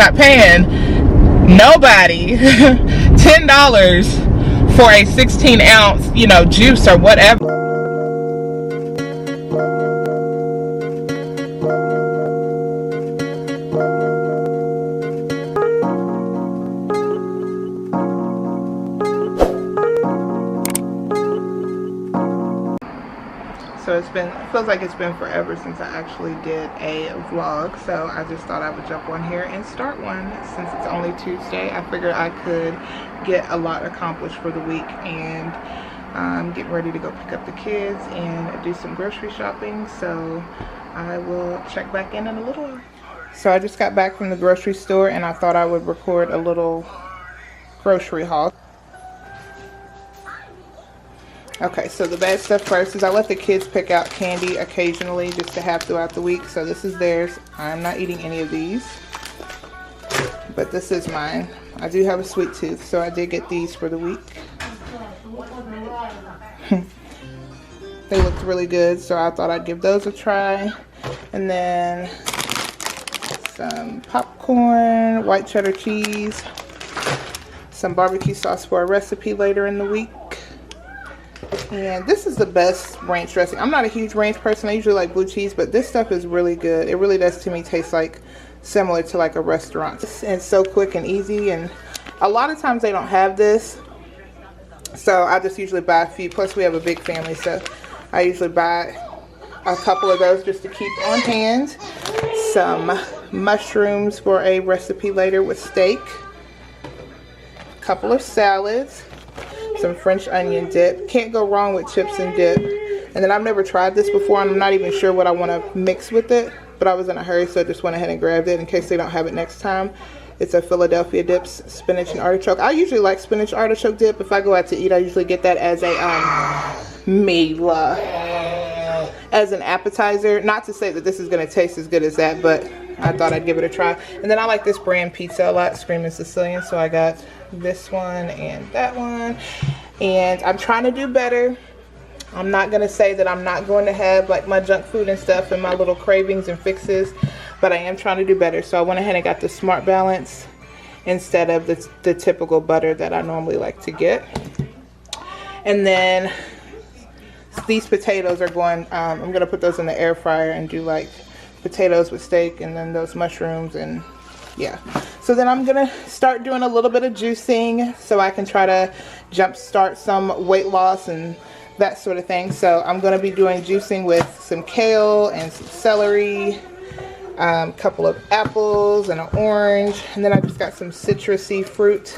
not paying nobody $10 for a 16-ounce, you know, juice or whatever. So it feels like it's been forever since I actually did a vlog, so I just thought I would jump on here and start one. Since it's only Tuesday, I figured I could get a lot accomplished for the week, and I'm getting ready to go pick up the kids and do some grocery shopping, so I will check back in a little while. So I just got back from the grocery store, and I thought I would record a little grocery haul. Okay, so the bad stuff first is I let the kids pick out candy occasionally just to have throughout the week. So this is theirs. I'm not eating any of these, but this is mine. I do have a sweet tooth, so I did get these for the week. They looked really good, so I thought I'd give those a try. And then some popcorn, white cheddar cheese, some barbecue sauce for a recipe later in the week. And this is the best ranch dressing. I'm not a huge ranch person. I usually like blue cheese, but this stuff is really good. It really does, to me, taste like similar to like a restaurant. And it's so quick and easy, and a lot of times they don't have this, so I just usually buy a few. Plus we have a big family, so I usually buy a couple of those just to keep on hand. Some mushrooms for a recipe later with steak, a couple of salads, some French onion dip. Can't go wrong with chips and dip. And then I've never tried this before, and I'm not even sure what I want to mix with it, but I was in a hurry, so I just went ahead and grabbed it in case they don't have it next time. It's a Philadelphia dips, spinach and artichoke. I usually like spinach artichoke dip. If I go out to eat, I usually get that as a as an appetizer. Not to say that this is going to taste as good as that, but I thought I'd give it a try. And then I like this brand pizza a lot, Screaming Sicilian, so I got this one and that one. And I'm trying to do better. I'm not going to say that I'm not going to have like my junk food and stuff and my little cravings and fixes, but I am trying to do better. So I went ahead and got the Smart Balance instead of the typical butter that I normally like to get. And then these potatoes are going, I'm going to put those in the air fryer and do like potatoes with steak, and then those mushrooms, and yeah. So then I'm gonna start doing a little bit of juicing so I can try to jumpstart some weight loss and that sort of thing. So I'm gonna be doing juicing with some kale and some celery, a couple of apples and an orange, and then I just got some citrusy fruit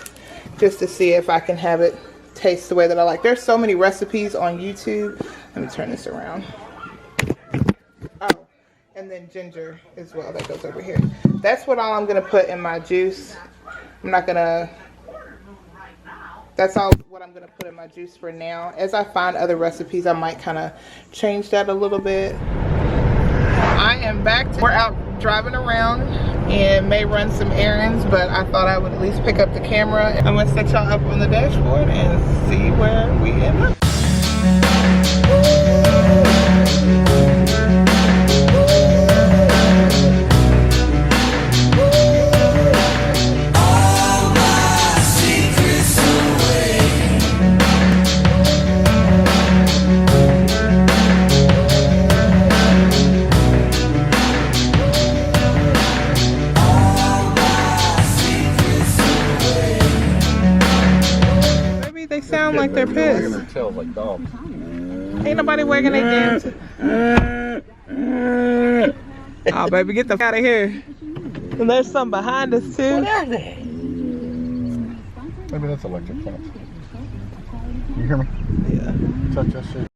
just to see if I can have it taste the way that I like. There's so many recipes on YouTube. Let me turn this around. Oh, and then ginger as well, that goes over here. That's what all I'm gonna put in my juice. I'm not gonna, that's all what I'm gonna put in my juice for now. As I find other recipes, I might kind of change that a little bit. I am back. We're out driving around and may run some errands, but I thought I would at least pick up the camera. I'm gonna set y'all up on the dashboard and see where we end up. They sound like they're pissed. Their tails like dogs. Ain't nobody wagging their damn tail. Oh, baby, get the f out of here. And there's some behind us, too. What are they? Maybe that's electric fence. You hear me? Yeah. Touch that shit.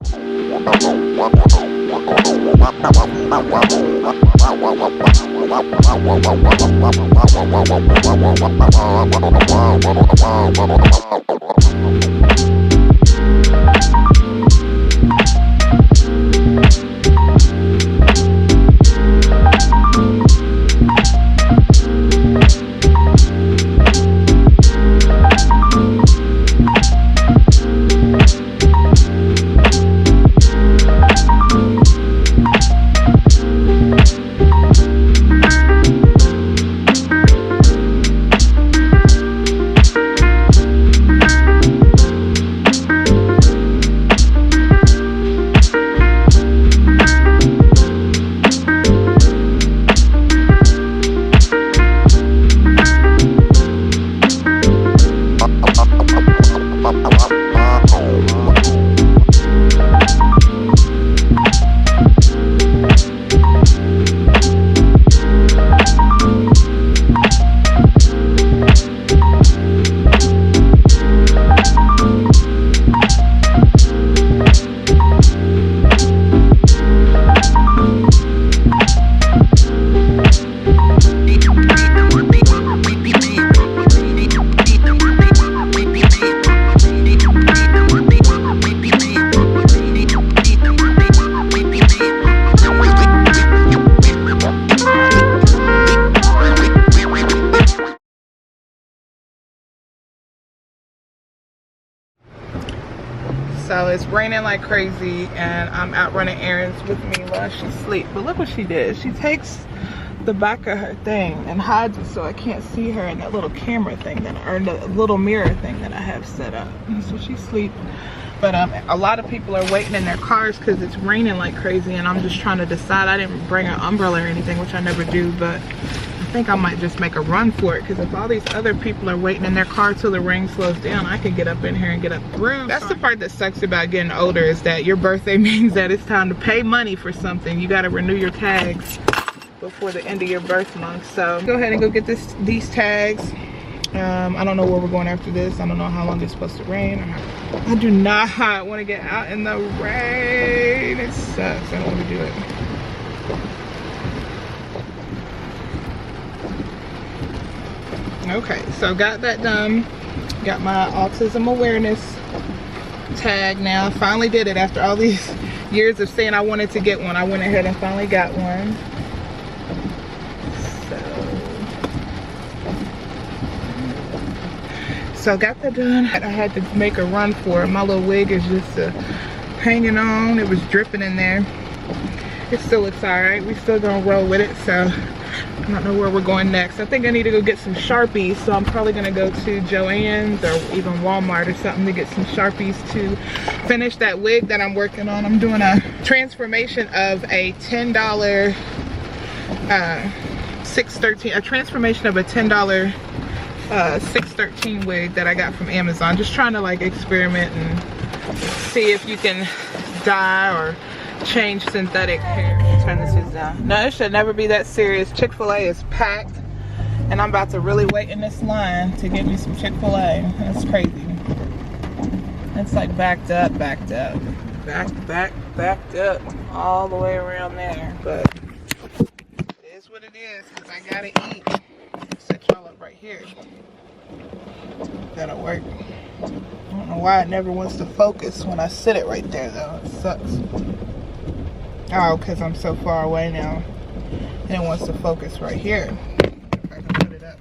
So it's raining like crazy and I'm out running errands with me while she's asleep. But look what she did. She takes the back of her thing and hides it so I can't see her in that little camera thing or the little mirror thing that I have set up. So she's asleep. But a lot of people are waiting in their cars because it's raining like crazy, and I'm just trying to decide. I didn't bring an umbrella or anything, which I never do, but I think I might just make a run for it, because if all these other people are waiting in their car till the rain slows down, I can get up in here and get up through. That's the part that sucks about getting older, is that your birthday means that it's time to pay money for something. You got to renew your tags before the end of your birth month. So go ahead and go get these tags. I don't know where we're going after this. I don't know how long it's supposed to rain. I do not want to get out in the rain. It sucks. I don't want to do it. Okay, so got that done. Got my autism awareness tag now. Finally did it after all these years of saying I wanted to get one. I went ahead and finally got one. So got that done. I had to make a run for it. My little wig is just hanging on. It was dripping in there. It still looks alright. We still gonna roll with it. So I don't know where we're going next. I think I need to go get some Sharpies. So I'm probably gonna go to Joann's or even Walmart or something to get some Sharpies to finish that wig that I'm working on. I'm doing a transformation of a $10 613, a transformation of a $10 613 wig that I got from Amazon. Just trying to like experiment and see if you can dye or change synthetic hair. Turn this down. No, it should never be that serious. Chick-fil-A is packed and I'm about to really wait in this line to get me some Chick-fil-A. That's crazy. It's like backed up, backed up, backed up all the way around there. But it is what it is, because I gotta eat. Set y'all up right here. That'll work. I don't know why it never wants to focus when I sit it right there though. It sucks. Oh, because I'm so far away now. And it wants to focus right here. If I can put it up.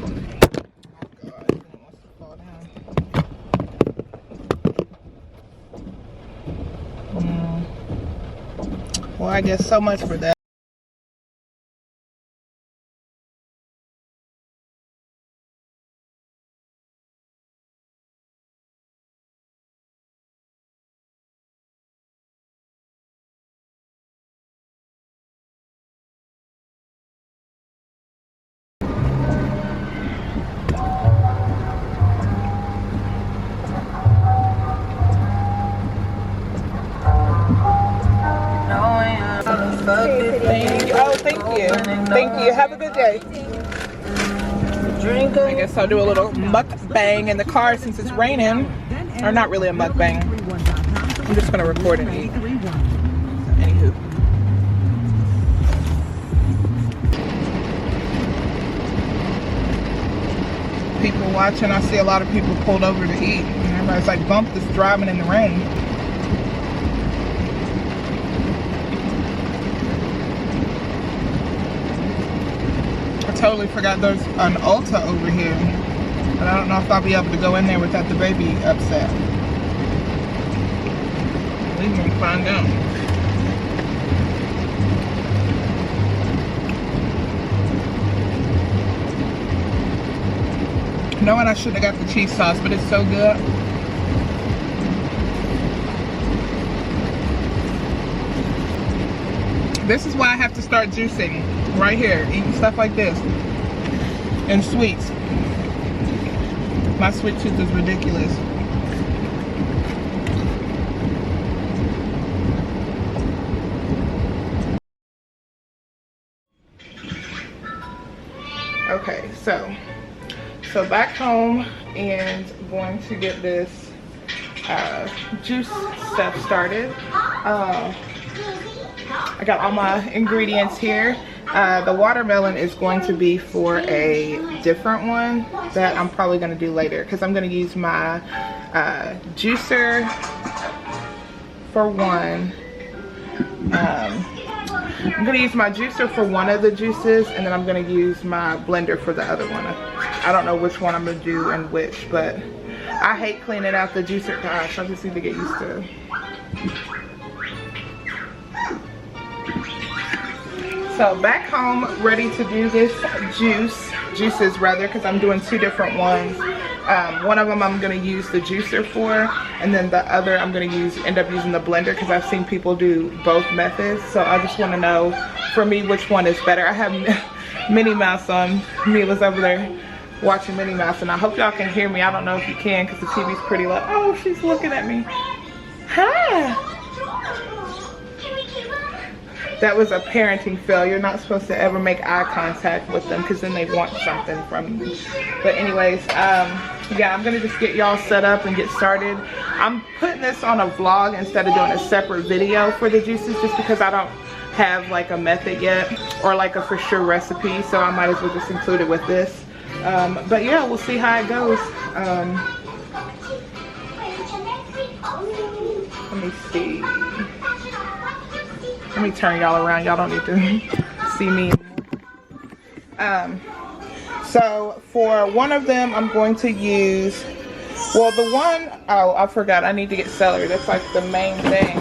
Oh God, it wants to fall down. Well, I guess so much for that. Thank you. Oh, thank you. Thank you. Have a good day. I guess I'll do a little mukbang in the car since it's raining. Or not really a mukbang. I'm just going to record and eat. Anywho. People watching. I see a lot of people pulled over to eat. And everybody's like bumped this driving in the rain. I totally forgot there's an Ulta over here, but I don't know if I'll be able to go in there without the baby upset. We can find out. Knowing I should have got the cheese sauce, but it's so good. This is why I have to start juicing right here, eating stuff like this and sweets. My sweet tooth is ridiculous. Okay, so back home and going to get this juice stuff started. I got all my ingredients here. The watermelon is going to be for a different one that I'm probably going to do later, because I'm going to use my juicer for one. I'm going to use my juicer for one of the juices, and then I'm going to use my blender for the other one. I don't know which one I'm going to do and which, but I hate cleaning out the juicer. Gosh, I just need to get used to it. So back home, ready to do this juices rather, because I'm doing two different ones. One of them I'm going to use the juicer for, and then the other I'm going to end up using the blender, because I've seen people do both methods. So I just want to know for me which one is better. I have Minnie Mouse on. Mila's over there watching Minnie Mouse, and I hope y'all can hear me. I don't know if you can because the TV's pretty loud. Oh, she's looking at me. Hi. That was a parenting fail. You're not supposed to ever make eye contact with them because then they want something from you. But anyways, yeah, I'm gonna just get y'all set up and get started. I'm putting this on a vlog instead of doing a separate video for the juices, just because I don't have like a method yet or like a for sure recipe, so I might as well just include it with this. But yeah, we'll see how it goes. Let me see. Let me turn y'all around. Y'all don't need to see me anymore. So for one of them, I'm going to use, well, the one, oh, I forgot. I need to get celery. That's like the main thing.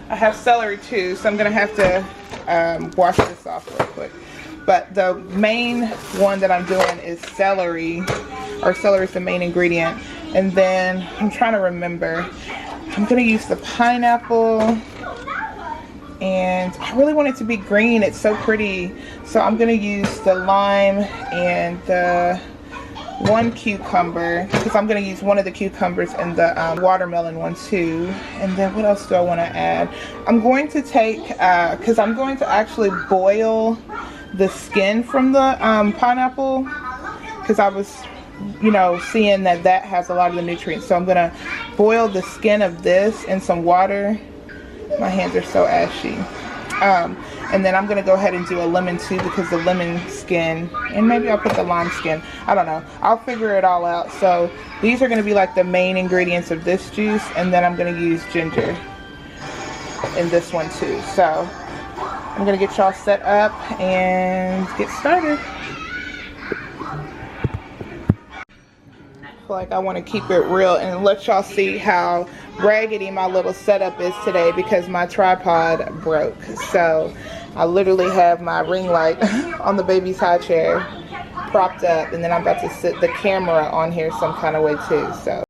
I have celery too, so I'm going to have to wash this off real quick. But the main one that I'm doing is celery, or celery is the main ingredient. And then I'm trying to remember, I'm going to use the pineapple, and I really want it to be green. It's so pretty. So I'm going to use the lime and the one cucumber, because I'm going to use one of the cucumbers and the watermelon one too. And then what else do I want to add? I'm going to take, because I'm going to actually boil the skin from the pineapple, because I was, you know, seeing that has a lot of the nutrients. So I'm gonna boil the skin of this in some water. My hands are so ashy. And then I'm gonna go ahead and do a lemon too, because the lemon skin, and maybe I'll put the lime skin, I don't know, I'll figure it all out. So these are gonna be like the main ingredients of this juice, and then I'm gonna use ginger in this one too. So I'm gonna get y'all set up and get started. Like, I want to keep it real and let y'all see how raggedy my little setup is today, because my tripod broke. So I literally have my ring light on the baby's high chair propped up, and then I'm about to sit the camera on here some kind of way too. So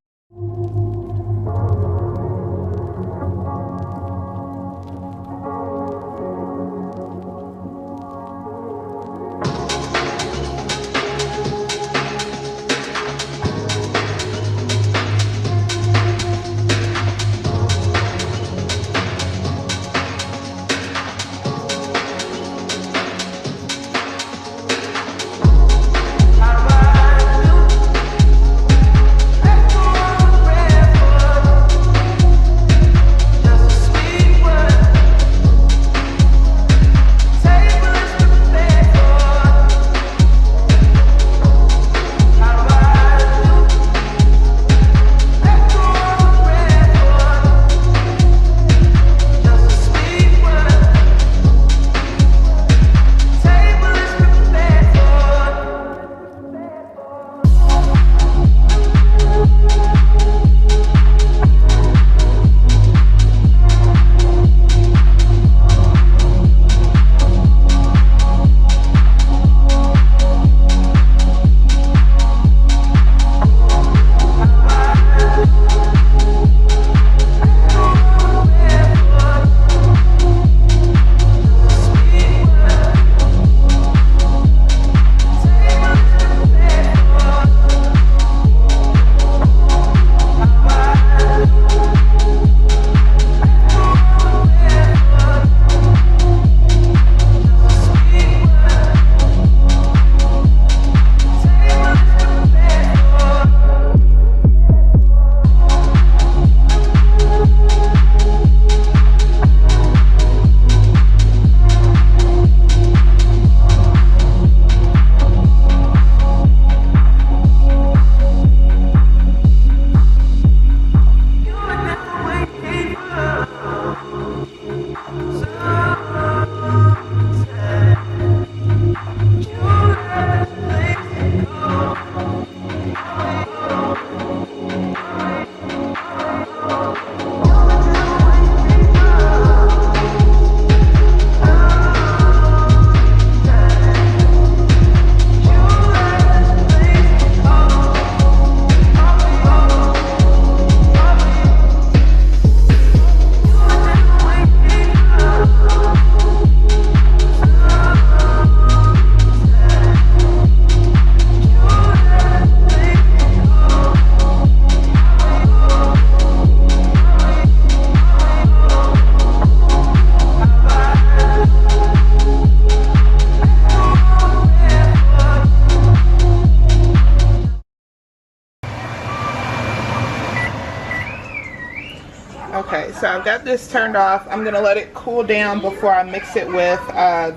so I've got this turned off. I'm gonna let it cool down before I mix it with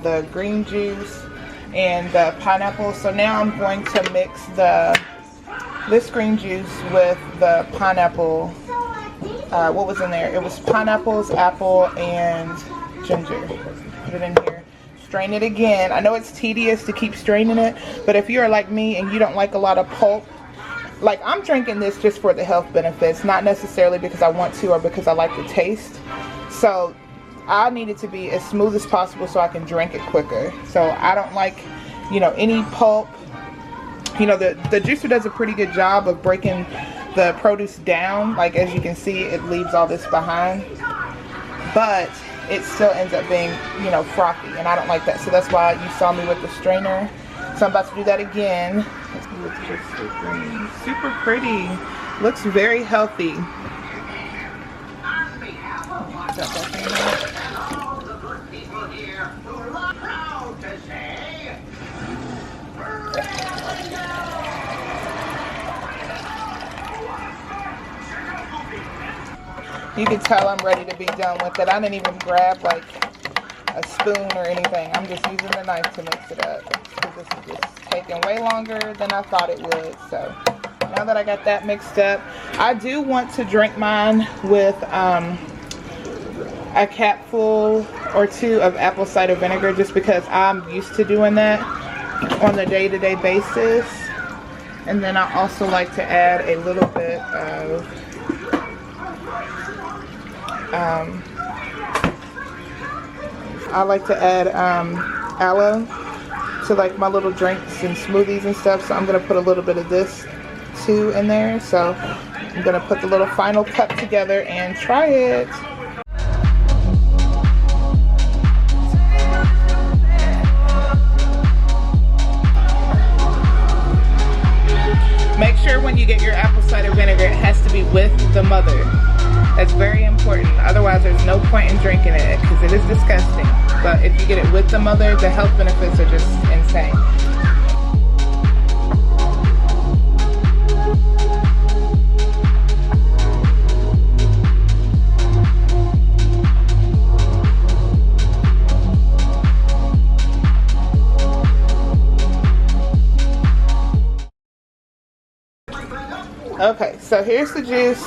the green juice and the pineapple. So now I'm going to mix this green juice with the pineapple. What was in there? It was pineapples, apple, and ginger. Put it in here. Strain it again. I know it's tedious to keep straining it, but if you're like me and you don't like a lot of pulp, like I'm drinking this just for the health benefits, not necessarily because I want to or because I like the taste. So I need it to be as smooth as possible so I can drink it quicker. So I don't like, you know, any pulp. You know, the juicer does a pretty good job of breaking the produce down. Like as you can see, it leaves all this behind, but it still ends up being, you know, frothy, and I don't like that. So that's why you saw me with the strainer. So I'm about to do that again. With just the green. Super pretty. Looks very healthy. You can tell I'm ready to be done with it. I didn't even grab like a spoon or anything. I'm just using the knife to mix it up because this is just taking way longer than I thought it would. So now that I got that mixed up, I do want to drink mine with a capful or two of apple cider vinegar, just because I'm used to doing that on the day-to-day basis. And then I also like to add a little bit of I like to add aloe to like my little drinks and smoothies and stuff. So I'm gonna put a little bit of this too in there. So I'm gonna put the little final cup together and try it. Make sure when you get your apple cider vinegar, it has to be with the mother. That's very important. Otherwise, there's no point in drinking it because it is disgusting. But if you get it with the mother, the health benefits are just insane. Okay, so here's the juice.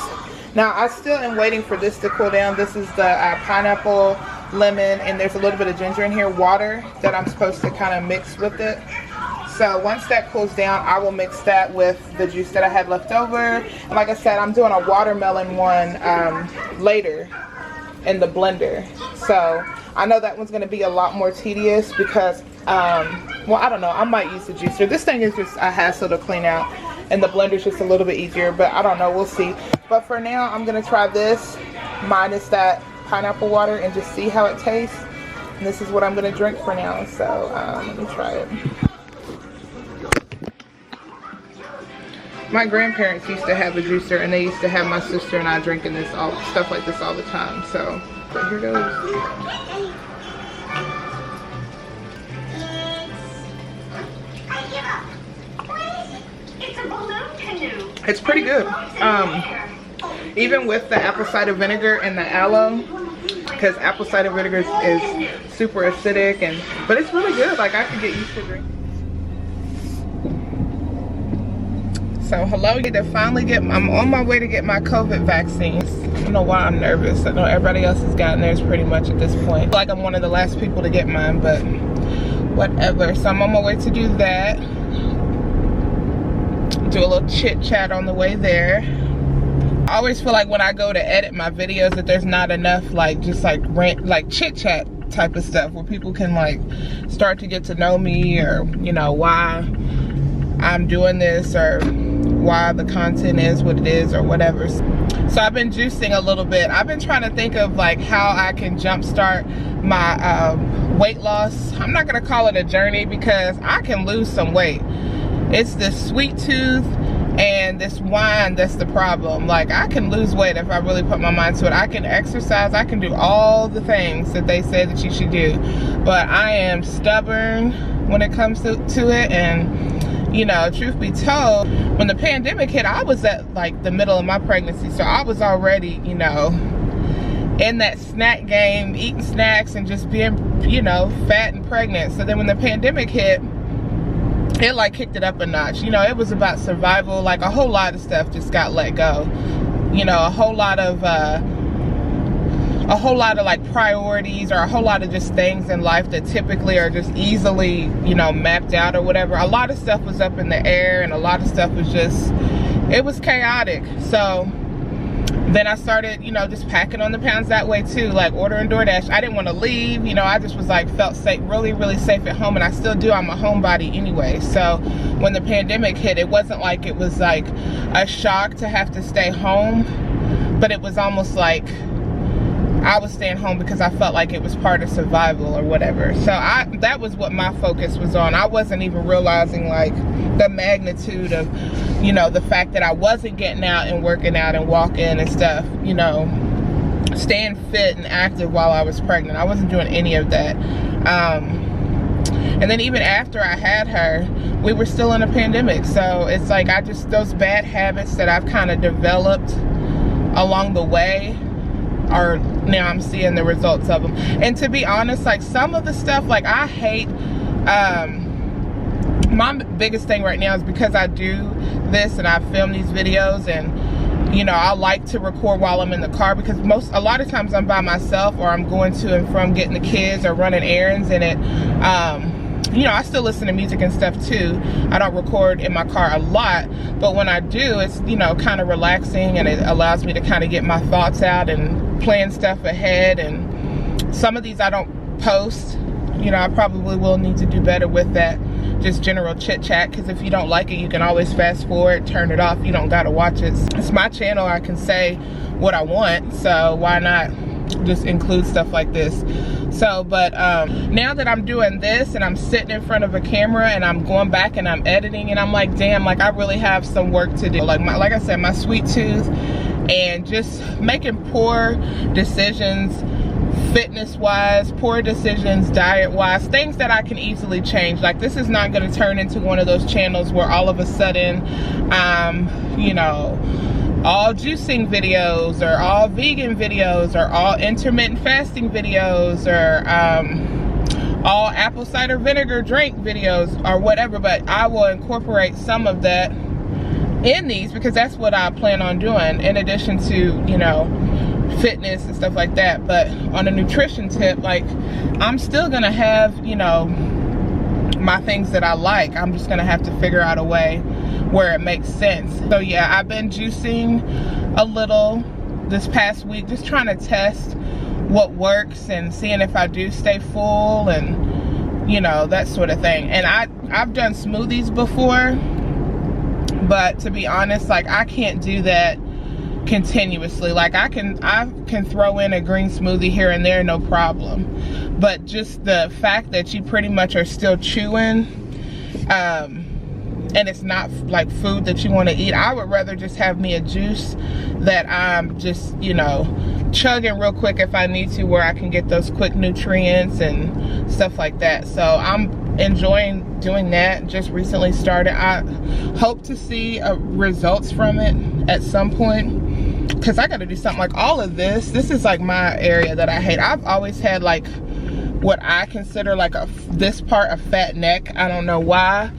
Now I still am waiting for this to cool down. This is the pineapple, lemon, and there's a little bit of ginger in here, water that I'm supposed to kind of mix with it. So once that cools down, I will mix that with the juice that I had left over. And like I said, I'm doing a watermelon one later in the blender. So I know that one's going to be a lot more tedious because, well, I don't know. I might use the juicer. This thing is just a hassle to clean out, and the blender's just a little bit easier, but I don't know. We'll see. But for now, I'm going to try this minus that pineapple water and just see how it tastes. And this is what I'm going to drink for now. So let me try it. My grandparents used to have a juicer, and they used to have my sister and I drinking this stuff like this all the time. So but here goes. It's pretty good. Even with the apple cider vinegar and the aloe, because apple cider vinegar is super acidic, but it's really good. Like I could get used to drinking. So hello, I'm on my way to get my COVID vaccines. I don't know why I'm nervous. I know everybody else has gotten theirs pretty much at this point. Like I'm one of the last people to get mine, but whatever. So I'm on my way to do that. Do a little chit chat on the way there. I always feel like when I go to edit my videos that there's not enough like chit chat type of stuff where people can like start to get to know me, or you know why I'm doing this, or why the content is what it is, or whatever. So I've been juicing a little bit. I've been trying to think of like how I can jumpstart my weight loss. I'm not gonna call it a journey because I can lose some weight. It's this sweet tooth and this wine that's the problem. Like I can lose weight if I really put my mind to it. I can exercise, I can do all the things that they say that you should do, but I am stubborn when it comes to it. And you know, truth be told, when the pandemic hit, I was at like the middle of my pregnancy, so I was already, you know, in that snack game, eating snacks and just being, you know, fat and pregnant. So then when the pandemic hit, it like kicked it up a notch. You know, it was about survival. Like a whole lot of stuff just got let go. You know, a whole lot of like priorities, or a whole lot of just things in life that typically are just easily, you know, mapped out or whatever. A lot of stuff was up in the air, and a lot of stuff was just, it was chaotic. So then I started, you know, just packing on the pounds that way too, like ordering DoorDash. I didn't want to leave, you know, I just was like, felt safe, really, really safe at home, and I still do. I'm a homebody anyway. So when the pandemic hit, it wasn't like it was like a shock to have to stay home, but it was almost like I was staying home because I felt like it was part of survival or whatever. So that was what my focus was on. I wasn't even realizing like the magnitude of, you know, the fact that I wasn't getting out and working out and walking and stuff, you know, staying fit and active while I was pregnant. I wasn't doing any of that. And then even after I had her, we were still in a pandemic. So it's like, those bad habits that I've kind of developed along the way, are now I'm seeing the results of them. And to be honest, like some of the stuff, like I hate, my biggest thing right now is because I do this and I film these videos, and you know, I like to record while I'm in the car, because a lot of times I'm by myself, or I'm going to and from getting the kids or running errands, and it you know, I still listen to music and stuff too. I don't record in my car a lot, but when I do, it's, you know, kind of relaxing, and it allows me to kind of get my thoughts out and plan stuff ahead. And some of these I don't post. You know, I probably will need to do better with that, just general chit chat, because if you don't like it, you can always fast forward, turn it off. You don't gotta watch it. It's my channel, I can say what I want, so why not just include stuff like this? So, but now that I'm doing this and I'm sitting in front of a camera and I'm going back and I'm editing, and I'm like, damn, like I really have some work to do. Like I said, my sweet tooth, and just making poor decisions, fitness wise, poor decisions, diet wise, things that I can easily change. Like this is not going to turn into one of those channels where all of a sudden, you know, all juicing videos, or all vegan videos, or all intermittent fasting videos, or all apple cider vinegar drink videos, or whatever. But I will incorporate some of that in these, because that's what I plan on doing, in addition to, you know, fitness and stuff like that. But on a nutrition tip, like I'm still gonna have, you know, my things that I like. I'm just gonna have to figure out a way where it makes sense. So yeah, I've been juicing a little this past week, just trying to test what works and seeing if I do stay full, and you know, that sort of thing. And I've done smoothies before, but to be honest, like I can't do that continuously. Like I can throw in a green smoothie here and there, no problem, but just the fact that you pretty much are still chewing, and it's not like food that you want to eat. I would rather just have me a juice that I'm just, you know, chugging real quick if I need to, where I can get those quick nutrients and stuff like that. So I'm enjoying doing that. Just recently started. I hope to see results from it at some point, because I got to do something. Like all of this is like my area that I hate. I've always had like what I consider like this part a fat neck. I don't know why,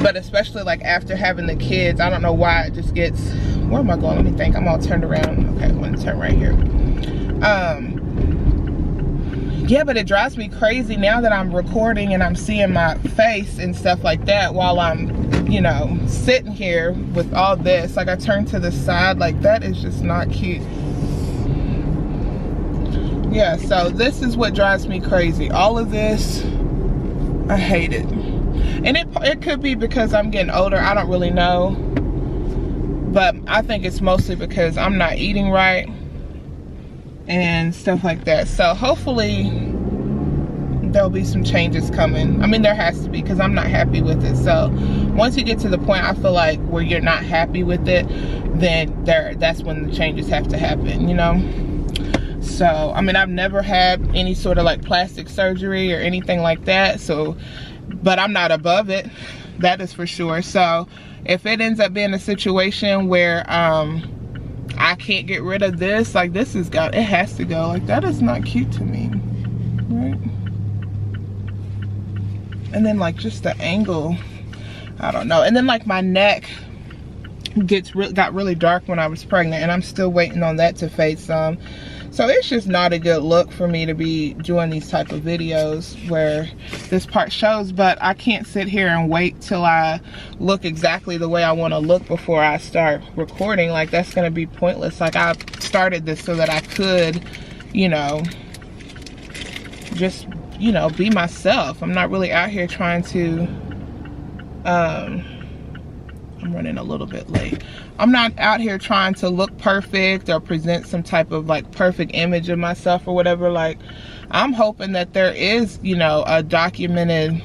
but especially like after having the kids, I don't know why it just gets, where am I going? Let me think. I'm all turned around. Okay, I'm gonna turn right here. Yeah, but it drives me crazy now that I'm recording and I'm seeing my face and stuff like that while I'm, you know, sitting here with all this. Like I turn to the side, like that is just not cute. Yeah, so this is what drives me crazy. All of this, I hate it. And it could be because I'm getting older, I don't really know. But I think it's mostly because I'm not eating right and stuff like that. So hopefully there'll be some changes coming. I mean, there has to be, because I'm not happy with it. So once you get to the point, I feel like, where you're not happy with it, then that's when the changes have to happen, you know? So, I mean, I've never had any sort of like plastic surgery or anything like that. So, but I'm not above it, that is for sure. So if it ends up being a situation where I can't get rid of this. Like, this has got, it has to go. Like, that is not cute to me, right? And then like just the angle, I don't know. And then like my neck got really dark when I was pregnant, and I'm still waiting on that to fade some. So it's just not a good look for me to be doing these type of videos where this part shows, but I can't sit here and wait till I look exactly the way I want to look before I start recording. Like, that's going to be pointless. Like, I started this so that I could, you know, just, you know, be myself. I'm not really out here trying to, I'm running a little bit late. I'm not out here trying to look perfect or present some type of like perfect image of myself or whatever. Like, I'm hoping that there is, you know, a documented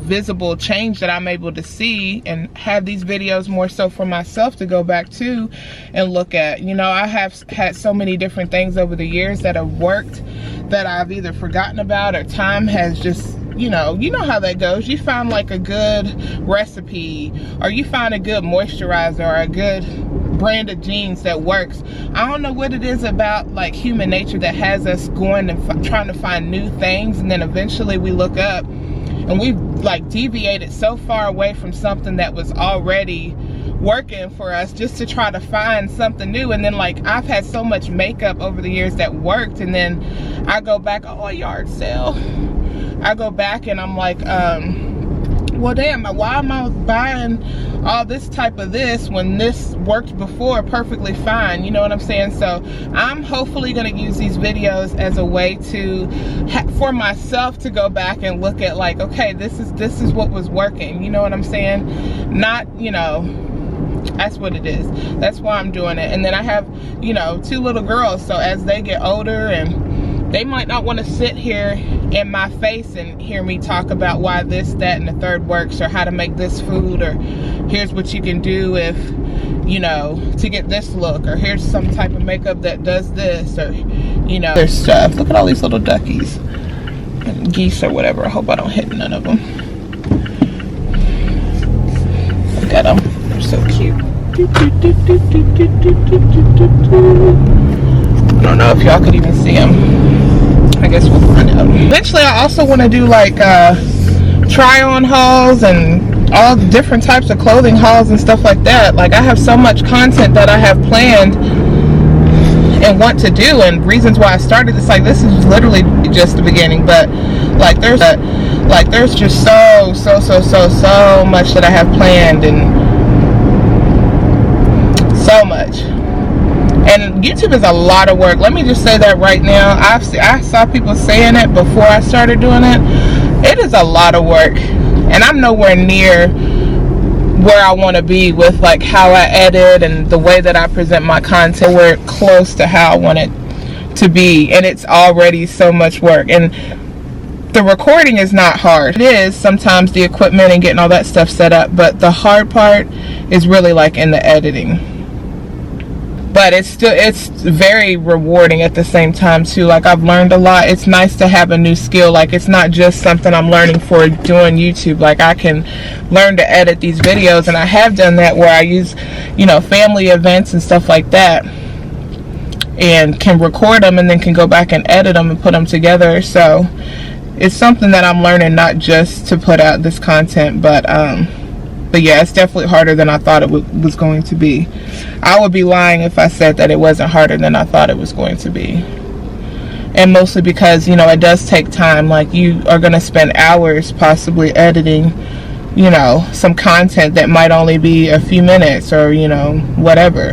visible change that I'm able to see, and have these videos more so for myself to go back to and look at. You know, I have had so many different things over the years that have worked that I've either forgotten about, or time has just, you know how that goes. You find like a good recipe, or you find a good moisturizer, or a good brand of jeans that works. I don't know what it is about like human nature that has us going and trying to find new things, and then eventually we look up and we've like deviated so far away from something that was already working for us just to try to find something new. And then like, I've had so much makeup over the years that worked, and then I go back, oh, a yard sale. I go back and I'm like, well damn, why am I buying all this type of this when this worked before perfectly fine? You know what I'm saying? So I'm hopefully going to use these videos as a way to for myself to go back and look at like, okay, this is what was working. You know what I'm saying? Not, you know, that's what it is. That's why I'm doing it. And then I have, you know, 2 little girls, so as they get older, and they might not want to sit here in my face and hear me talk about why this, that, and the third works, or how to make this food, or here's what you can do if, you know, to get this look, or here's some type of makeup that does this, or, you know, there's stuff. Look at all these little duckies and geese or whatever. I hope I don't hit none of them. Look at them. They're so cute. I don't know if y'all could even see them. I guess we'll find out. Eventually, I also want to do like try-on hauls and all different types of clothing hauls and stuff like that. Like, I have so much content that I have planned and want to do, and reasons why I started this. Like, this is literally just the beginning, but like there's just so much that I have planned, and so much. And YouTube is a lot of work. Let me just say that right now. I saw people saying it before I started doing it. It is a lot of work, and I'm nowhere near where I want to be with like how I edit and the way that I present my content. We're close to how I want it to be, and it's already so much work. And the recording is not hard. It is sometimes the equipment and getting all that stuff set up, but the hard part is really like in the editing. But it's very rewarding at the same time too. Like, I've learned a lot. It's nice to have a new skill. Like, it's not just something I'm learning for doing YouTube. Like, I can learn to edit these videos, and I have done that where I use, you know, family events and stuff like that, and can record them and then can go back and edit them and put them together. So it's something that I'm learning, not just to put out this content, but yeah, it's definitely harder than I thought it was going to be. I would be lying if I said that it wasn't harder than I thought it was going to be. And mostly because, you know, it does take time. Like, you are going to spend hours possibly editing, you know, some content that might only be a few minutes, or, you know, whatever.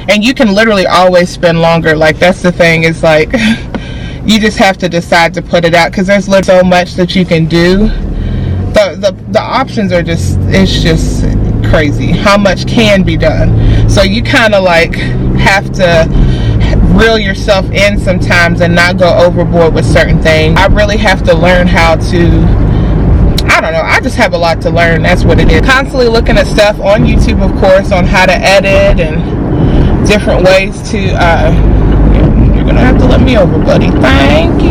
And you can literally always spend longer. Like, that's the thing, is like, you just have to decide to put it out, because there's literally so much that you can do. The options are just, it's just crazy how much can be done. So you kind of like have to reel yourself in sometimes and not go overboard with certain things. I really have to learn how to, I don't know, I just have a lot to learn. That's what it is. Constantly looking at stuff on YouTube, of course, on how to edit and different ways to you're gonna have to let me over, buddy. Thank you.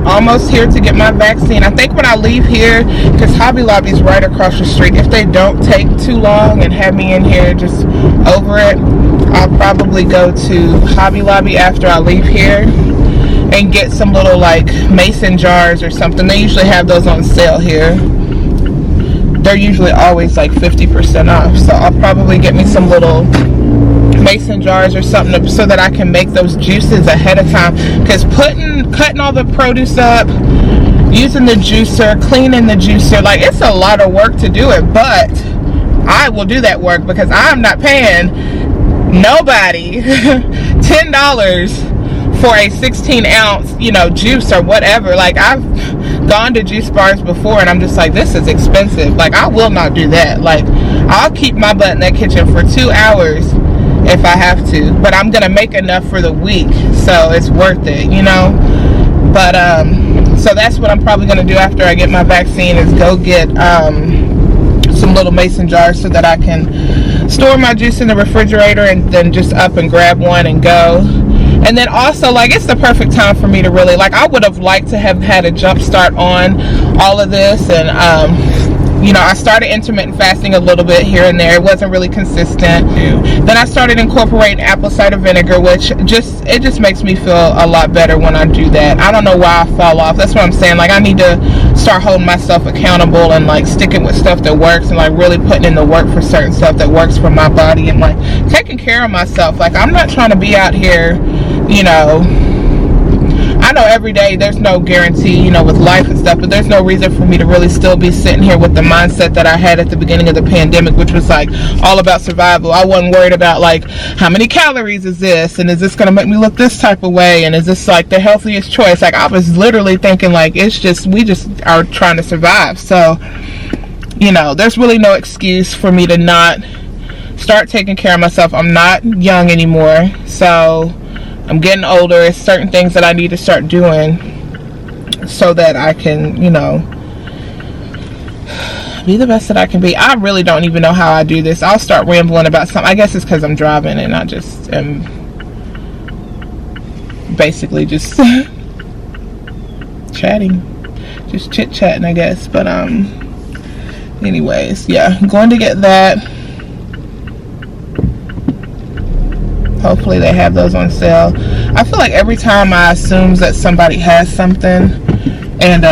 almost here to get my vaccine. I think when I leave here, because Hobby Lobby's right across the street, if they don't take too long and have me in here just over it, I'll probably go to Hobby Lobby after I leave here and get some little like mason jars or something. They usually have those on sale here. They're usually always like 50% off, so I'll probably get me some little mason jars or something so that I can make those juices ahead of time, because cutting all the produce up, using the juicer, cleaning the juicer, like it's a lot of work to do it, but I will do that work because I'm not paying nobody $10 for a 16-ounce, you know, juice or whatever. Like, I've gone to juice bars before and I'm just like, this is expensive. Like, I will not do that. Like, I'll keep my butt in that kitchen for 2 hours if I have to, but I'm gonna make enough for the week, so it's worth it, you know. But so that's what I'm probably gonna do after I get my vaccine, is go get some little mason jars so that I can store my juice in the refrigerator and then just up and grab one and go. And then also, like, it's the perfect time for me to really, like, I would have liked to have had a jump start on all of this. And you know, I started intermittent fasting a little bit here and there. It wasn't really consistent. Then I started incorporating apple cider vinegar, which it just makes me feel a lot better when I do that. I don't know why I fall off. That's what I'm saying. Like, I need to start holding myself accountable and like sticking with stuff that works and like really putting in the work for certain stuff that works for my body and like taking care of myself. Like, I'm not trying to be out here, you know, I know every day there's no guarantee, you know, with life and stuff, but there's no reason for me to really still be sitting here with the mindset that I had at the beginning of the pandemic, which was like all about survival. I wasn't worried about like, how many calories is this, and is this gonna make me look this type of way, and is this like the healthiest choice? Like, I was literally thinking like, it's just, we just are trying to survive. So, you know, there's really no excuse for me to not start taking care of myself. I'm not young anymore, so I'm getting older. It's certain things that I need to start doing so that I can, you know, be the best that I can be. I really don't even know how I do this. I'll start rambling about something. I guess it's because I'm driving and I just am basically just chatting, just chit-chatting, I guess. But anyways, yeah, I'm going to get that. Hopefully they have those on sale. I feel like every time I assume that somebody has something and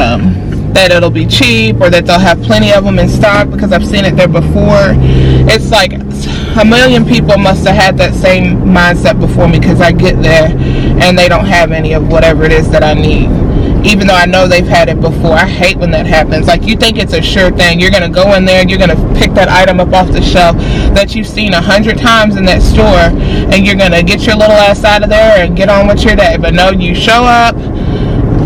that it'll be cheap or that they'll have plenty of them in stock because I've seen it there before, it's like a million people must have had that same mindset before me, because I get there and they don't have any of whatever it is that I need, even though I know they've had it before. I hate when that happens. Like, you think it's a sure thing. You're gonna go in there, you're gonna pick that item up off the shelf that you've seen 100 times in that store, and you're gonna get your little ass out of there and get on with your day. But no, you show up,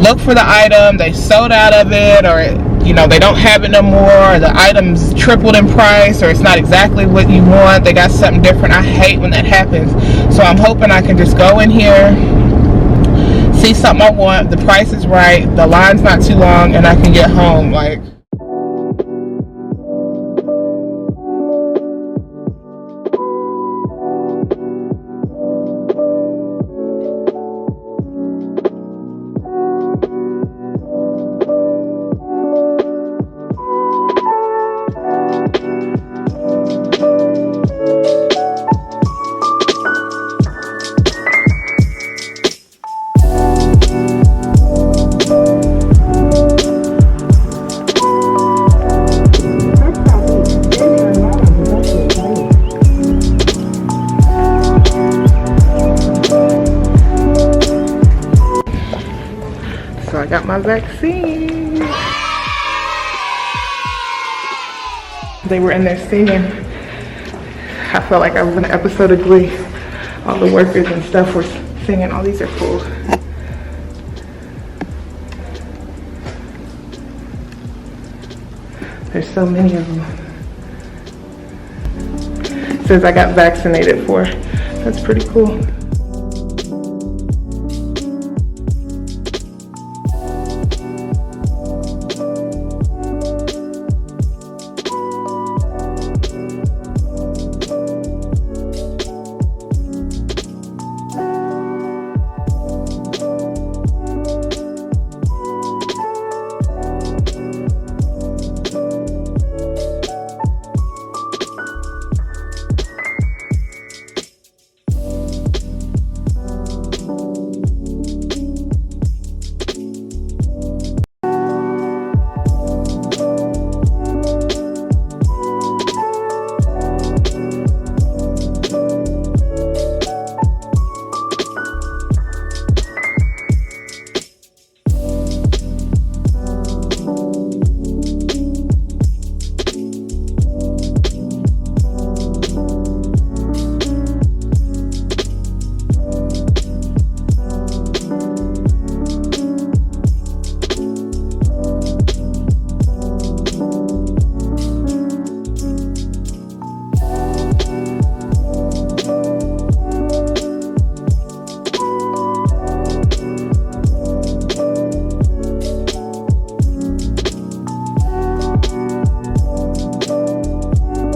look for the item, they sold out of it, or, you know, they don't have it no more, or the item's tripled in price, or it's not exactly what you want, they got something different. I hate when that happens. So I'm hoping I can just go in here, see something I want, the price is right, the line's not too long, and I can get home. Like, so I got my vaccine. They were in there singing. I felt like I was in an episode of Glee. All the workers and stuff were singing. Oh, these are cool. There's so many of them. It says I got vaccinated for. That's pretty cool.